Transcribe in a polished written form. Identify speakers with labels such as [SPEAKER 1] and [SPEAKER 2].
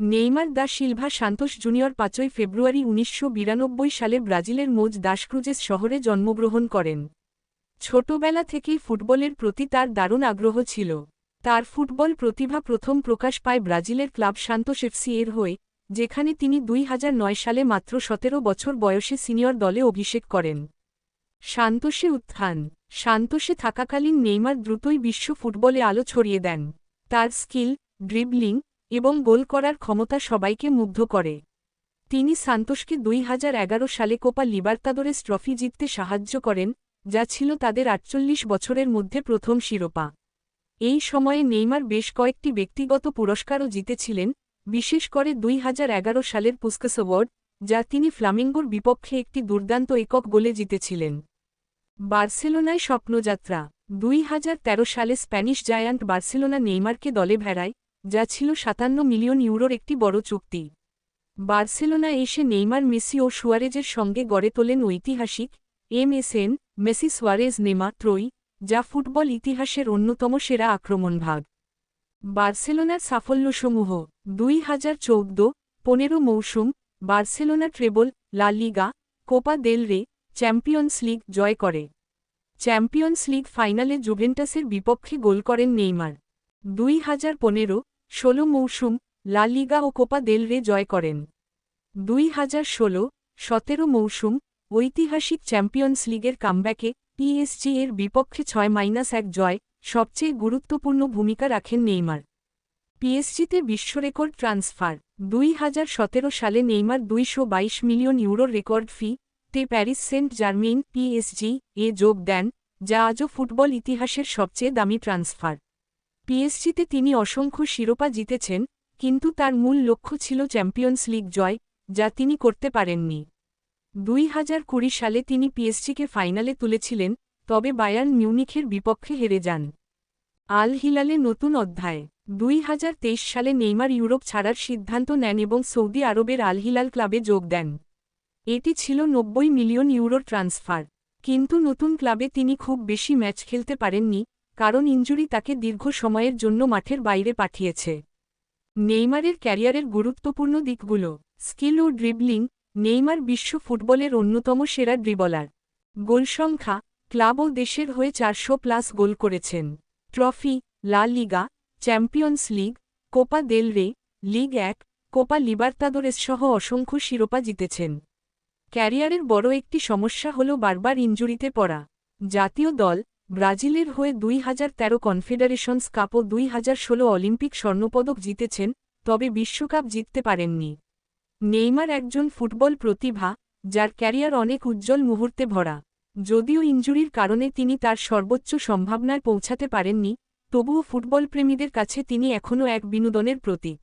[SPEAKER 1] Neymar da Silva Santos junior ৫ই ফেব্রুয়ারি ১৯৯২ সালে ব্রাজিলের মোজ দাস ক্রুজেস শহরে জন্মগ্রহণ করেন। ছোটবেলা থেকেই ফুটবলের প্রতি তার দারুণ আগ্রহ ছিল। তার ফুটবল প্রতিভা প্রথম প্রকাশ পায় ব্রাজিলের ক্লাব সান্তোস এফসি এর হয়ে, যেখানে তিনি ২০০৯ সালে মাত্র ১৭ বছর বয়সে সিনিয়র দলে অভিষেক করেন। সান্তোসে উত্থান। সান্তোসে থাকাকালীন নেইমার দ্রুতই বিশ্ব ফুটবলে আলো ছড়িয়ে দেন। তার স্কিল, ড্রিবলিং এবং গোল করার ক্ষমতা সবাইকে মুগ্ধ করে। তিনি সান্তোসকে ২০১১ সালে কোপা লিবার্তাদোরেস ট্রফি জিততে সাহায্য করেন, যা ছিল তাদের ৪৮ বছরের মধ্যে প্রথম শিরোপা। এই সময়ে নেইমার বেশ কয়েকটি ব্যক্তিগত পুরস্কারও জিতেছিলেন, বিশেষ করে ২০১১ সালের পুস্কাস অ্যাওয়ার্ড, যা তিনি ফ্লামেঙ্গোর বিপক্ষে একটি দুর্দান্ত একক গোলে জিতেছিলেন। বার্সেলোনায় স্বপ্নযাত্রা। ২০১৩ সালে স্প্যানিশ জায়ান্ট বার্সেলোনা নেইমারকে দলে ভেড়ায়, যা ছিল ৫৭ মিলিয়ন ইউরোর একটি বড় চুক্তি। বার্সেলোনা এসে নেইমার মেসি ও সুয়ারেজের সঙ্গে গড়ে তোলেন ঐতিহাসিক এমএসএন মেসি সুয়ারেজ নেইমার ত্রয়ী, যা ফুটবল ইতিহাসের অন্যতম সেরা আক্রমণভাগ। বার্সেলোনার সাফল্যসমূহ। ২০১৪-১৫ মৌসুম, বার্সেলোনা ট্রেবল, লা লিগা, কোপা দেল রে, চ্যাম্পিয়ন্স লিগ জয় করে। চ্যাম্পিয়ন্স লিগ ফাইনালে জুভেন্টাসের বিপক্ষে গোল করেন নেইমার। ২০১৫-১৬ মৌসুম, লা লিগা ও কোপা দেল রে জয় করেন। ২০১৬-১৭ মৌসুম, ঐতিহাসিক চ্যাম্পিয়ন্স লিগের কামব্যাকে পিএসজি এর বিপক্ষে ৬-১ জয়, সবচেয়ে গুরুত্বপূর্ণ ভূমিকা রাখেন নেইমার। পিএসজিতে বিশ্বরেকর্ড ট্রান্সফার। ২০১৭ সালে নেইমার ২২২ মিলিয়ন ইউরোর রেকর্ড ফি তে প্যারিস সেন্ট জার্মেইন পিএসজি এ যোগ দেন, যা আজও ফুটবল ইতিহাসের সবচেয়ে দামি ট্রান্সফার। পিএসজিতে তিনি অসংখ্য শিরোপা জিতেছেন, কিন্তু তার মূল লক্ষ্য ছিল চ্যাম্পিয়ন্স লিগ জয়, যা তিনি করতে পারেননি। ২০২০ সালে তিনি পিএসজিকে ফাইনালে তুলেছিলেন, তবে বায়ার্ন মিউনিখের বিপক্ষে হেরে যান। আল হিলালে নতুন অধ্যায়। ২০২৩ সালে নেইমার ইউরোপ ছাড়ার সিদ্ধান্ত নেন এবং সৌদি আরবের আল হিলাল ক্লাবে যোগ দেন। এটি ছিল ৯০ মিলিয়ন ইউরোর ট্রান্সফার। কিন্তু নতুন ক্লাবে তিনি খুব বেশি ম্যাচ খেলতে পারেননি, কারণ ইনজুরি তাকে দীর্ঘ সময়ের জন্য মাঠের বাইরে পাঠিয়েছে। নেইমারের ক্যারিয়ারের গুরুত্বপূর্ণ দিকগুলো। স্কিল ও ড্রিবলিং। নেইমার বিশ্ব ফুটবলের অন্যতম সেরা ড্রিবলার। গোল সংখ্যা, ক্লাব ও দেশের হয়ে ৪০০+ গোল করেছেন। ট্রফি, লা লিগা, চ্যাম্পিয়ন্স লিগ, কোপা দেল রে, লিগ ১, কোপা লিবার্তাদোরেস সহ অসংখ্য শিরোপা জিতেছেন। ক্যারিয়ারের বড় একটি সমস্যা হল বারবার ইনজুরিতে পড়া। জাতীয় দল, ব্রাজিলের হয়ে ২০১৩ কনফেডারেশনস কাপ ও ২০১৬ অলিম্পিক স্বর্ণপদক জিতেছেন, তবে বিশ্বকাপ জিততে পারেননি। নেইমার একজন ফুটবল প্রতিভা, যার ক্যারিয়ার অনেক উজ্জ্বল মুহূর্তে ভরা। যদিও ইনজুরির কারণে তিনি তার সর্বোচ্চ সম্ভাবনায় পৌঁছাতে পারেননি, তবুও ফুটবলপ্রেমীদের কাছে তিনি এখনও এক বিনোদনের প্রতীক।